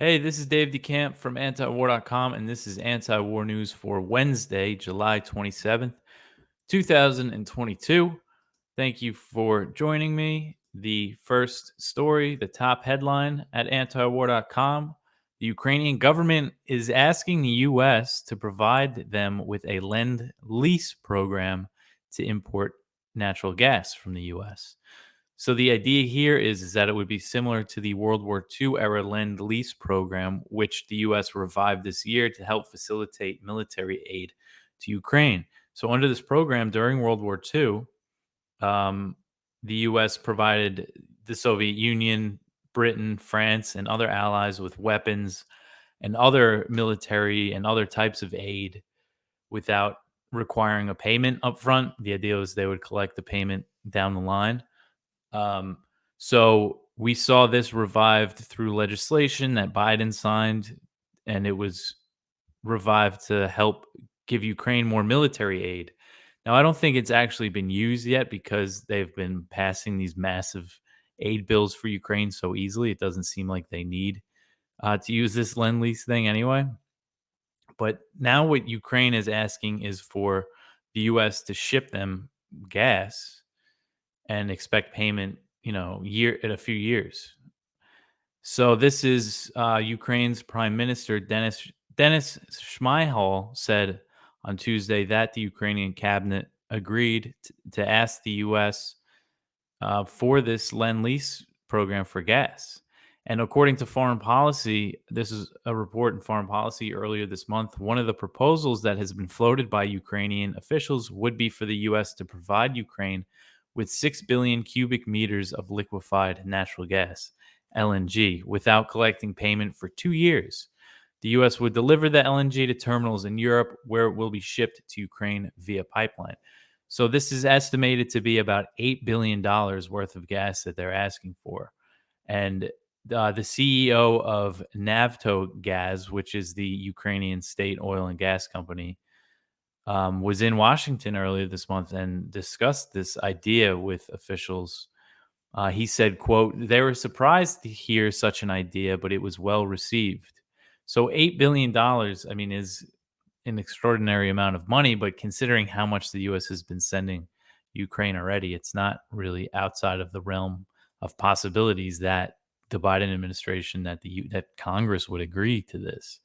Hey, this is Dave DeCamp from Antiwar.com, and this is Anti-War News for Wednesday, July 27th, 2022. Thank you for joining me. The first story, the top headline at Antiwar.com: the Ukrainian government is asking the U.S. to provide them with a Lend-Lease program to import natural gas from the U.S. So the idea here is that it would be similar to the World War II era Lend-Lease program, which the U.S. revived this year to help facilitate military aid to Ukraine. So under this program during World War II, um, the U.S. provided the Soviet Union, Britain, France, and other allies with weapons and other military and other types of aid without requiring a payment up front. The idea was they would collect the payment down the line. Um, so we saw this revived through legislation that Biden signed, and it was revived to help give Ukraine more military aid. Now, I don't think it's actually been used yet because they've been passing these massive aid bills for Ukraine so easily. It doesn't seem like they need to use this lend lease thing anyway. But now, what Ukraine is asking is for the U.S. to ship them gas and expect payment, year in a few years. So this is Ukraine's Prime Minister Denis Shmyhal said on Tuesday that the Ukrainian cabinet agreed to ask the U.S. For this Lend Lease program for gas. And according to Foreign Policy, this is a report in Foreign Policy earlier this month. One of the proposals that has been floated by Ukrainian officials would be for the U.S. to provide Ukraine with 6 billion cubic meters of liquefied natural gas, LNG, without collecting payment for 2 years. The U.S. would deliver the LNG to terminals in Europe where it will be shipped to Ukraine via pipeline. So this is estimated to be about $8 billion worth of gas that they're asking for. And the CEO of Naftogaz, which is the Ukrainian state oil and gas company, was in Washington earlier this month and discussed this idea with officials. He said, quote, they were surprised to hear such an idea, but it was well received. So $8 billion, I mean, is an extraordinary amount of money, but considering how much the U.S. has been sending Ukraine already, it's not really outside of the realm of possibilities that the Biden administration, that Congress would agree to this.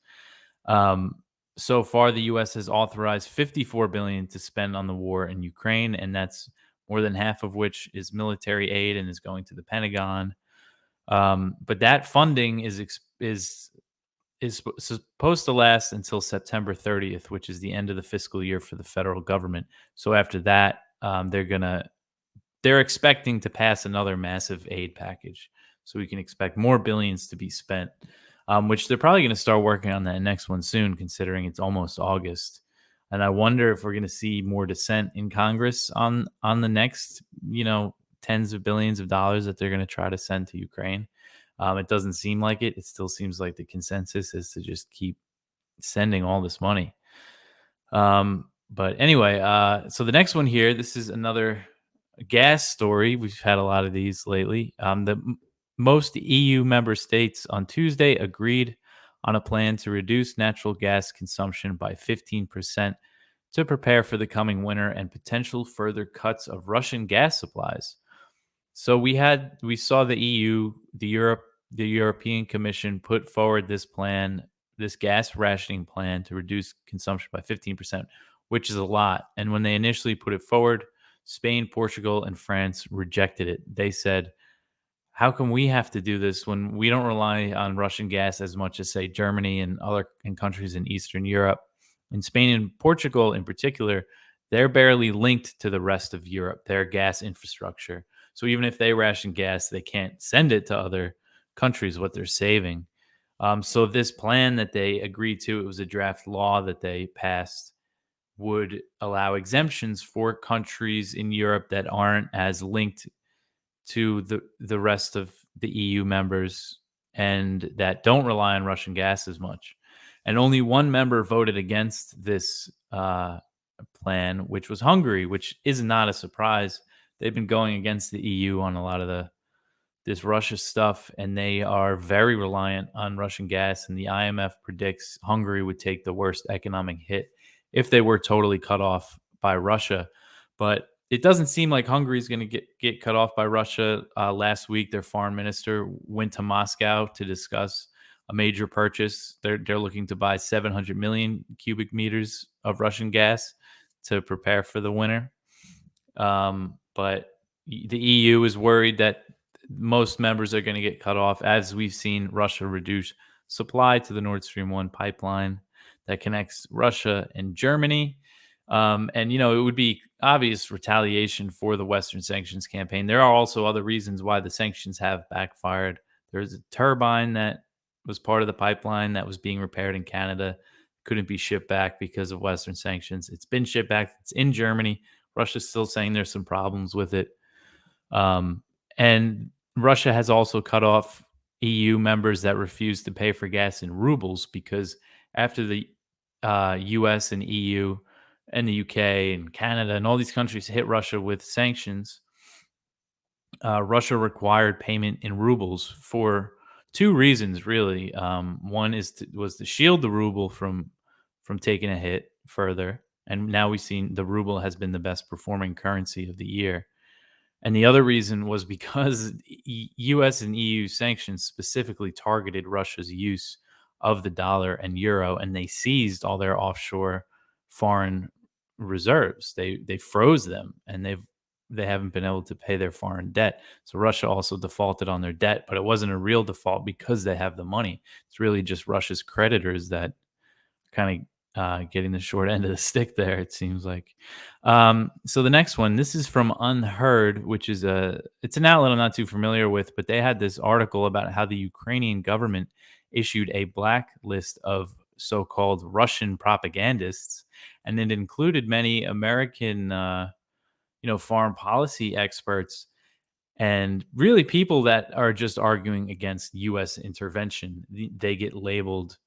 Um, so far, the U.S. has authorized $54 billion to spend on the war in Ukraine, and that's more than half of which is military aid and is going to the Pentagon. But that funding is supposed to last until September 30th, which is the end of the fiscal year for the federal government. So after that, they're expecting to pass another massive aid package. So we can expect more billions to be spent, which they're probably going to start working on that next one soon, considering it's almost August. And I wonder if we're going to see more dissent in Congress on the next, tens of billions of dollars that they're going to try to send to Ukraine. It doesn't seem like it. It still seems like the consensus is to just keep sending all this money. But anyway, so the next one here, this is another gas story. We've had a lot of these lately. Most EU member states on Tuesday agreed on a plan to reduce natural gas consumption by 15% to prepare for the coming winter and potential further cuts of Russian gas supplies. So we saw the EU, the European Commission put forward this plan, this gas rationing plan to reduce consumption by 15%, which is a lot. And when they initially put it forward, Spain, Portugal, and France rejected it. They said, how come we have to do this when we don't rely on Russian gas as much as, say, Germany and other countries in Eastern Europe? In Spain and Portugal in particular, they're barely linked to the rest of Europe, their gas infrastructure. So even if they ration gas, they can't send it to other countries, what they're saving. So this plan that they agreed to, it was a draft law that they passed, would allow exemptions for countries in Europe that aren't as linked to the rest of the EU members and that don't rely on Russian gas as much. And only one member voted against this plan, which was Hungary, which is not a surprise. They've been going against the EU on a lot of this Russia stuff, and they are very reliant on Russian gas. And the IMF predicts Hungary would take the worst economic hit if they were totally cut off by Russia. But it doesn't seem like Hungary is going to get cut off by Russia. Last week, their foreign minister went to Moscow to discuss a major purchase. They're looking to buy 700 million cubic meters of Russian gas to prepare for the winter. But the EU is worried that most members are going to get cut off, as we've seen Russia reduce supply to the Nord Stream 1 pipeline that connects Russia and Germany. And, it would be obvious retaliation for the Western sanctions campaign. There are also other reasons why the sanctions have backfired. There's a turbine that was part of the pipeline that was being repaired in Canada, couldn't be shipped back because of Western sanctions. It's been shipped back. It's in Germany. Russia's still saying there's some problems with it. And Russia has also cut off EU members that refuse to pay for gas in rubles, because after the US and EU and the UK and Canada and all these countries hit Russia with sanctions, Russia required payment in rubles for two reasons, really. One was to shield the ruble from taking a hit further, and now we've seen the ruble has been the best performing currency of the year. And the other reason was because US and EU sanctions specifically targeted Russia's use of the dollar and euro, and they seized all their offshore foreign reserves. They froze them, and they haven't been able to pay their foreign debt. So Russia also defaulted on their debt, but it wasn't a real default because they have the money. It's really just Russia's creditors that kind of getting the short end of the stick there, it seems like. So the next one, this is from Unheard, which is it's an outlet I'm not too familiar with, but they had this article about how the Ukrainian government issued a blacklist of so-called Russian propagandists, and it included many American, foreign policy experts, and really people that are just arguing against U.S. intervention. They get labeled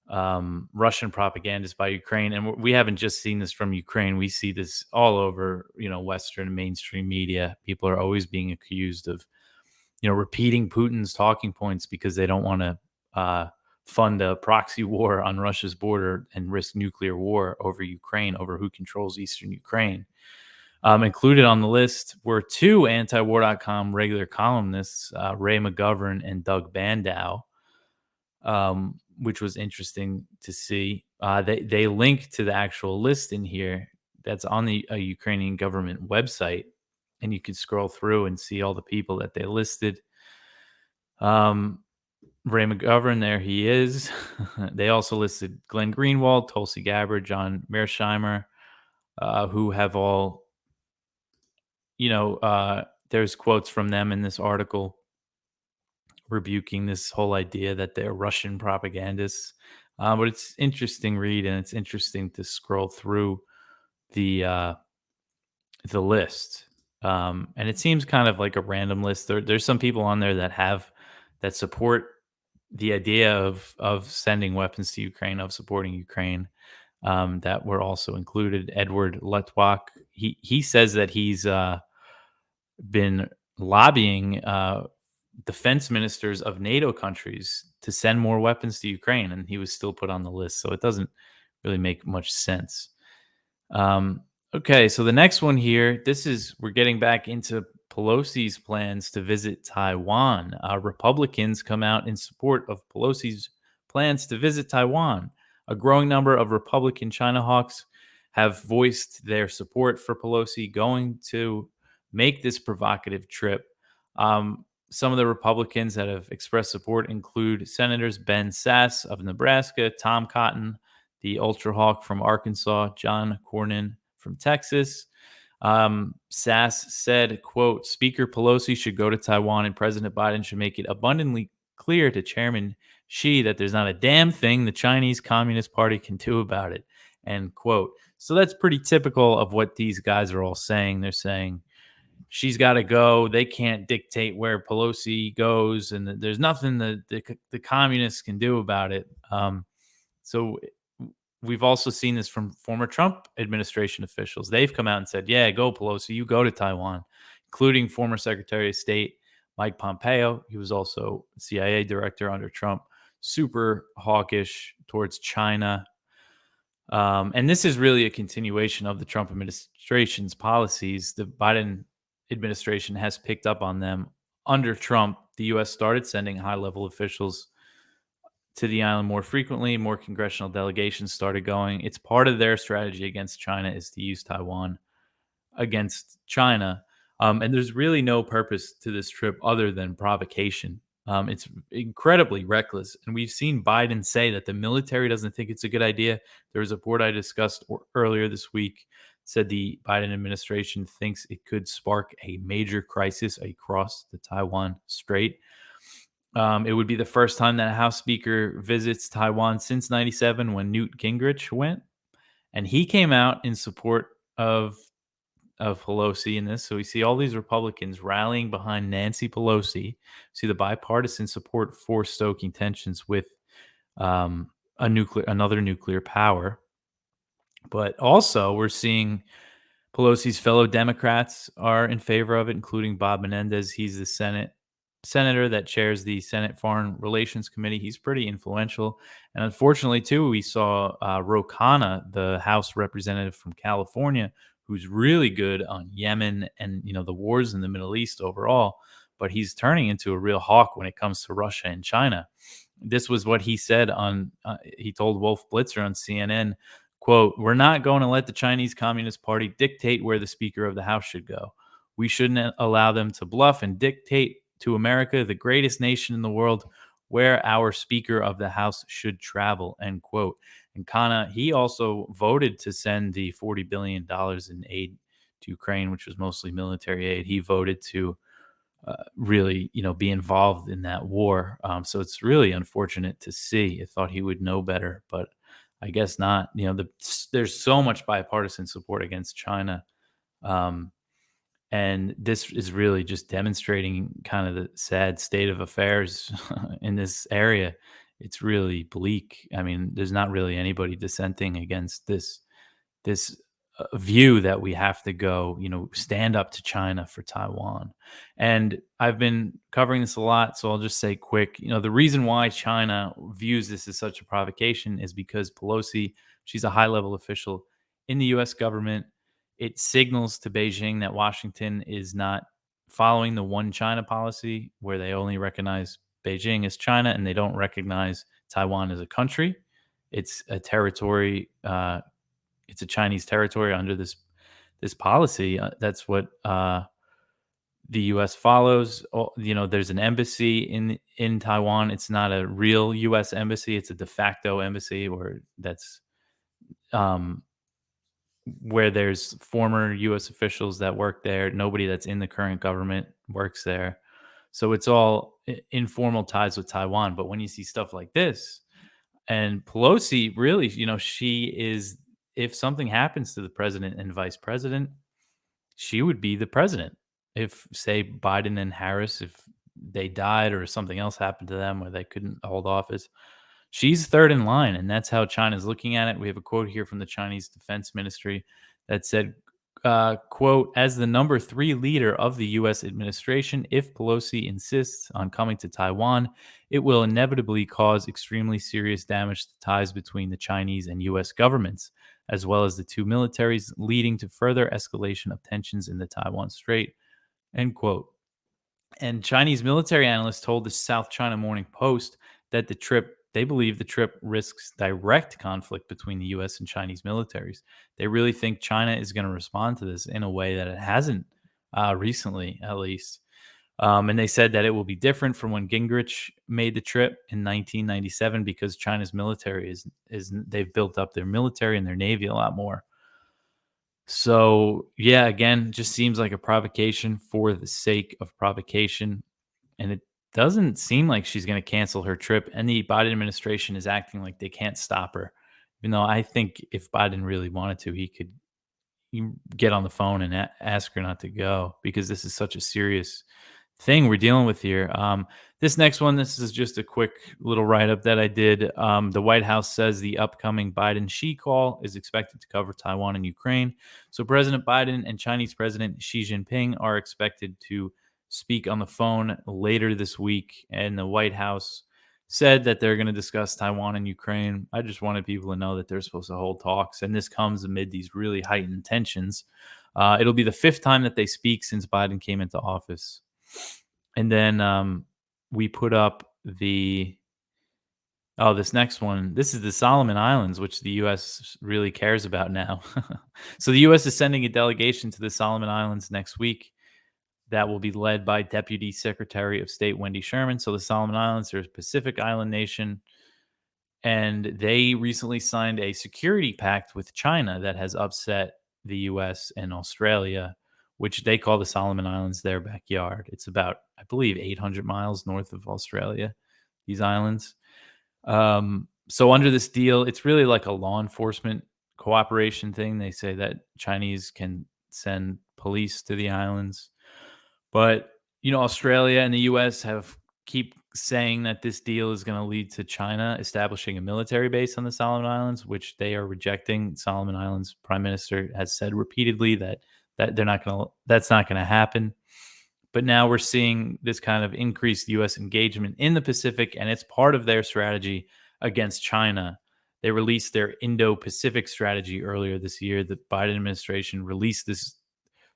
Russian propagandists by Ukraine, and we haven't just seen this from Ukraine. We see this all over, Western mainstream media. People are always being accused of, repeating Putin's talking points because they don't want to fund a proxy war on Russia's border and risk nuclear war over Ukraine, over who controls Eastern Ukraine. Included on the list were two Antiwar.com regular columnists, Ray McGovern and Doug Bandow, which was interesting to see. They link to the actual list in here that's on the Ukrainian government website, and you could scroll through and see all the people that they listed. Ray McGovern, there he is. They also listed Glenn Greenwald, Tulsi Gabbard, John Mearsheimer, who have all, there's quotes from them in this article rebuking this whole idea that they're Russian propagandists. But it's interesting read, and it's interesting to scroll through the list. And it seems kind of like a random list. There's some people on there that support the idea of sending weapons to Ukraine, of supporting Ukraine, that were also included. Edward Letwak, he says that he's been lobbying defense ministers of NATO countries to send more weapons to Ukraine, and he was still put on the list. So it doesn't really make much sense. Okay, so the next one here, we're getting back into Pelosi's plans to visit Taiwan. Republicans come out in support of Pelosi's plans to visit Taiwan. A growing number of Republican China hawks have voiced their support for Pelosi going to make this provocative trip. Some of the Republicans that have expressed support include Senators Ben Sasse of Nebraska, Tom Cotton, the Ultra Hawk from Arkansas, John Cornyn from Texas. Sasse said, quote, Speaker Pelosi should go to Taiwan, and President Biden should make it abundantly clear to Chairman Xi that there's not a damn thing the Chinese Communist Party can do about it, end quote. So that's pretty typical of what these guys are all saying. They're saying, she's got to go. They can't dictate where Pelosi goes, and there's nothing that the communists can do about it. So we've also seen this from former Trump administration officials. They've come out and said, yeah, go Pelosi, you go to Taiwan, including former Secretary of State Mike Pompeo, he was also CIA director under Trump, super hawkish towards China. And this is really a continuation of the Trump administration's policies. The Biden administration has picked up on them. Under Trump, the U.S. started sending high level officials to the island more frequently. More congressional delegations started going. It's part of their strategy against China is to use Taiwan against China. And there's really no purpose to this trip other than provocation. It's incredibly reckless. And we've seen Biden say that the military doesn't think it's a good idea. There was a report I discussed earlier this week said the Biden administration thinks it could spark a major crisis across the Taiwan Strait. It would be the first time that a House Speaker visits Taiwan since '97 when Newt Gingrich went. And he came out in support of Pelosi in this. So we see all these Republicans rallying behind Nancy Pelosi. See the bipartisan support for stoking tensions with another nuclear power. But also, we're seeing Pelosi's fellow Democrats are in favor of it, including Bob Menendez. He's the senator that chairs the Senate Foreign Relations Committee. He's pretty influential. And unfortunately, too, we saw Ro Khanna, the House representative from California, who's really good on Yemen and the wars in the Middle East overall. But he's turning into a real hawk when it comes to Russia and China. This was what he said on. He told Wolf Blitzer on CNN. Quote, "We're not going to let the Chinese Communist Party dictate where the Speaker of the House should go. We shouldn't allow them to bluff and dictate to America, the greatest nation in the world, where our Speaker of the House should travel," end quote. And Khanna, he also voted to send the $40 billion in aid to Ukraine, which was mostly military aid. He voted to really, be involved in that war. So it's really unfortunate to see. I thought he would know better, but I guess not. There's so much bipartisan support against China. And this is really just demonstrating kind of the sad state of affairs in this area. It's really bleak. I mean, there's not really anybody dissenting against this view that we have to go, stand up to China for Taiwan. And I've been covering this a lot, so I'll just say quick, the reason why China views this as such a provocation is because Pelosi, she's a high-level official in the U.S. government. It signals to Beijing that Washington is not following the one China policy where they only recognize Beijing as China and they don't recognize Taiwan as a country. It's a territory, it's a Chinese territory under this policy. That's what the U.S. follows. There's an embassy in Taiwan. It's not a real U.S. embassy. It's a de facto embassy where there's former U.S. officials that work there. Nobody that's in the current government works there. So it's all informal ties with Taiwan. But when you see stuff like this, and Pelosi really, she is, if something happens to the president and vice president, she would be the president. If, say, Biden and Harris, if they died or something else happened to them or they couldn't hold office, she's third in line. And that's how China's looking at it. We have a quote here from the Chinese Defense Ministry that said, quote, "As the number 3 leader of the U.S. administration, if Pelosi insists on coming to Taiwan, it will inevitably cause extremely serious damage to ties between the Chinese and U.S. governments, as well as the two militaries, leading to further escalation of tensions in the Taiwan Strait," end quote. And Chinese military analysts told the South China Morning Post that they believe the trip risks direct conflict between the U.S. and Chinese militaries. They really think China is going to respond to this in a way that it hasn't recently, at least. And they said that it will be different from when Gingrich made the trip in 1997 because China's military they've built up their military and their navy a lot more. So, yeah, again, just seems like a provocation for the sake of provocation. And it doesn't seem like she's going to cancel her trip. And the Biden administration is acting like they can't stop her. Even though I think if Biden really wanted to, he could get on the phone and ask her not to go because this is such a serious thing we're dealing with here. This next one, this is just a quick little write-up that I did. The White House says the upcoming Biden-Xi call is expected to cover Taiwan and Ukraine. So President Biden and Chinese President Xi Jinping are expected to speak on the phone later this week, and the White House said that they're going to discuss Taiwan and Ukraine. I just wanted people to know that they're supposed to hold talks, and this comes amid these really heightened tensions. It'll be the fifth time that they speak since Biden came into office. And then we put up this next one. This is the Solomon Islands, which the U.S. really cares about now. So the U.S. is sending a delegation to the Solomon Islands next week that will be led by Deputy Secretary of State Wendy Sherman. So the Solomon Islands are a Pacific island nation, and they recently signed a security pact with China that has upset the U.S. and Australia, which they call the Solomon Islands their backyard. It's about, I believe, 800 miles north of Australia, these islands. So under this deal, it's really like a law enforcement cooperation thing. They say that Chinese can send police to the islands, but Australia and the US have keep saying that this deal is going to lead to China establishing a military base on the Solomon Islands, which they are rejecting. Solomon Islands Prime Minister has said repeatedly that that's not going to happen. But now we're seeing this kind of increased U.S. engagement in the Pacific, and it's part of their strategy against China. They released their Indo-Pacific strategy earlier this year. The Biden administration released this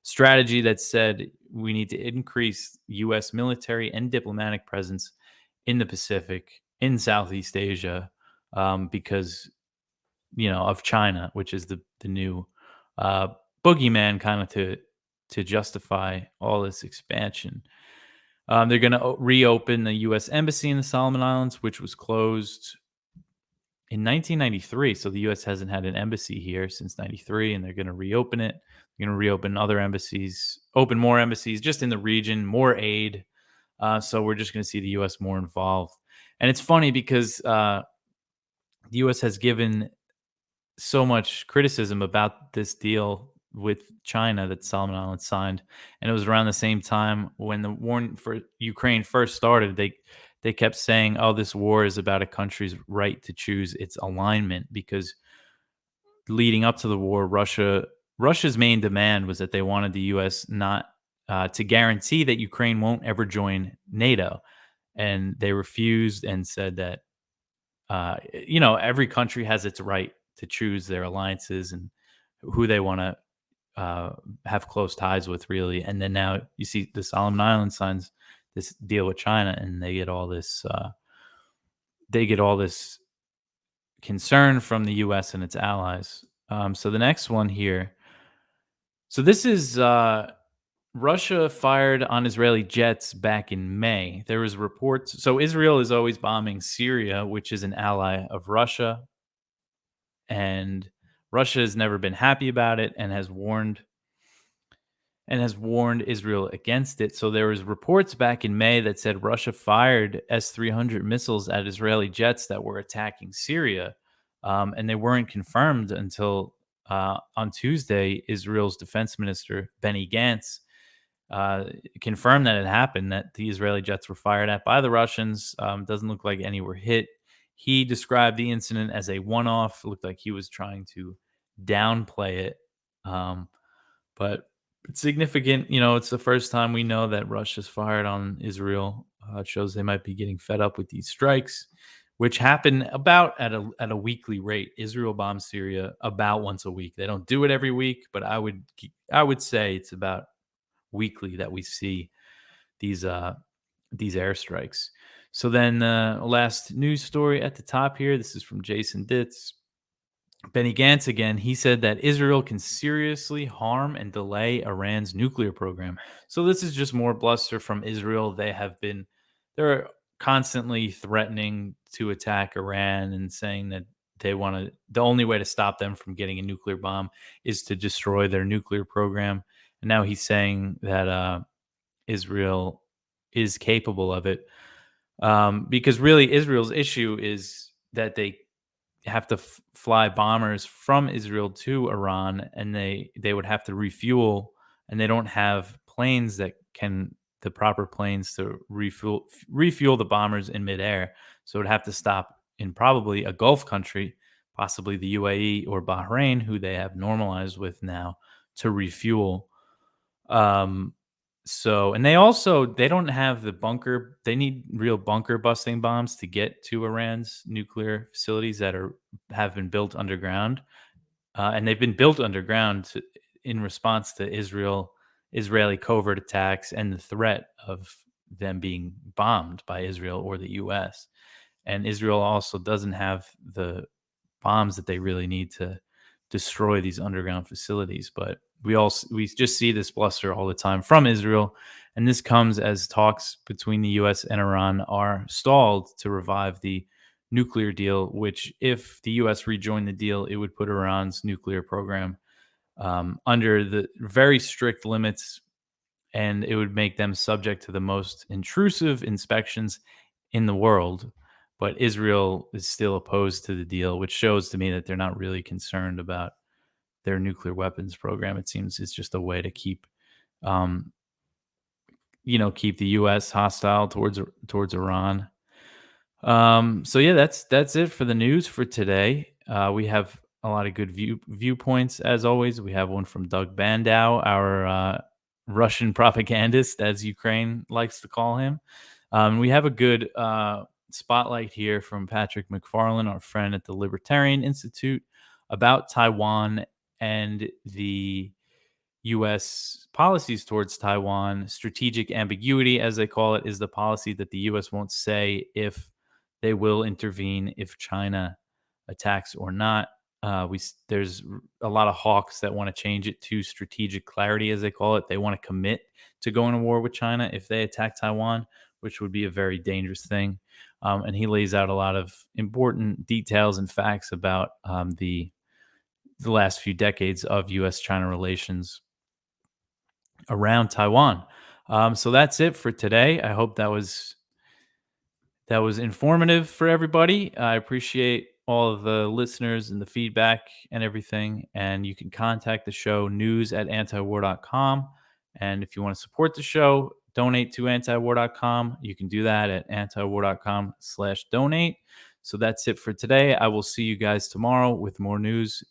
strategy that said we need to increase U.S. military and diplomatic presence in the Pacific, in Southeast Asia, because of China, which is the new boogeyman, kind of to justify all this expansion. They're going to reopen the U.S. Embassy in the Solomon Islands, which was closed in 1993. So the U.S. hasn't had an embassy here since 93, and they're going to reopen it. They're going to reopen other embassies, open more embassies just in the region, more aid. So we're just going to see the U.S. more involved. And it's funny because the U.S. has given so much criticism about this deal with China that Solomon Islands signed, and it was around the same time when the war for Ukraine first started. They kept saying, "Oh, this war is about a country's right to choose its alignment," because leading up to the war, Russia's main demand was that they wanted the U.S. not to guarantee that Ukraine won't ever join NATO, and they refused and said that every country has its right to choose their alliances and who they want to have close ties with, really. And then now you see the Solomon Islands signs this deal with China, and they get all this concern from the U.S. and its allies. So the next one here. So this is Russia fired on Israeli jets back in May. There was reports. So Israel is always bombing Syria, which is an ally of Russia, and Russia has never been happy about it and has warned Israel against it. So there was reports back in May that said Russia fired S-300 missiles at Israeli jets that were attacking Syria, and they weren't confirmed until on Tuesday. Israel's defense minister Benny Gantz confirmed that it happened, that the Israeli jets were fired at by the Russians. Doesn't look like any were hit. He described the incident as a one-off. It looked like he was trying to downplay it, but it's significant. It's the first time we know that Russia's fired on Israel. It shows they might be getting fed up with these strikes, which happen about at a weekly rate. Israel bombs Syria about once a week. They don't do it every week, but I would say it's about weekly that we see these airstrikes. So then last news story at the top here. This is from Jason Ditz. Benny Gantz again. He said that Israel can seriously harm and delay Iran's nuclear program. So this is just more bluster from Israel. They're constantly threatening to attack Iran and saying that the only way to stop them from getting a nuclear bomb is to destroy their nuclear program. And now he's saying that Israel is capable of it, because really Israel's issue is that they have to fly bombers from Israel to Iran, and they would have to refuel, and they don't have planes the proper planes to refuel the bombers in midair. So it would have to stop in probably a Gulf country, possibly the UAE or Bahrain, who they have normalized with now, to refuel. So, and they don't have the bunker. They need real bunker busting bombs to get to Iran's nuclear facilities that have been built underground, and they've been built underground in response to Israeli covert attacks and the threat of them being bombed by Israel or the U.S. And Israel also doesn't have the bombs that they really need to destroy these underground facilities. But we just see this bluster all the time from Israel, and this comes as talks between the U.S. and Iran are stalled to revive the nuclear deal. Which, if the U.S. rejoined the deal, it would put Iran's nuclear program under the very strict limits, and it would make them subject to the most intrusive inspections in the world. But Israel is still opposed to the deal, which shows to me that they're not really concerned about their nuclear weapons program. It seems it's just a way to um, keep the U.S. hostile towards Iran. So yeah, that's it for the news for today. We have a lot of good viewpoints as always. We have one from Doug Bandow, our Russian propagandist, as Ukraine likes to call him. We have a good spotlight here from Patrick McFarland, our friend at the Libertarian Institute, about Taiwan and the U.S. policies towards Taiwan. Strategic ambiguity, as they call it, is the policy that the U.S. won't say if they will intervene if China attacks or not. There's a lot of hawks that want to change it to strategic clarity, as they call it. They want to commit to going to war with China if they attack Taiwan, which would be a very dangerous thing. And he lays out a lot of important details and facts about the last few decades of U.S.-China relations around Taiwan. So that's it for today. I hope that was informative for everybody. I appreciate all of the listeners and the feedback and everything. And you can contact the show news@antiwar.com. And if you want to support the show, donate to antiwar.com. You can do that at antiwar.com/donate. So that's it for today. I will see you guys tomorrow with more news.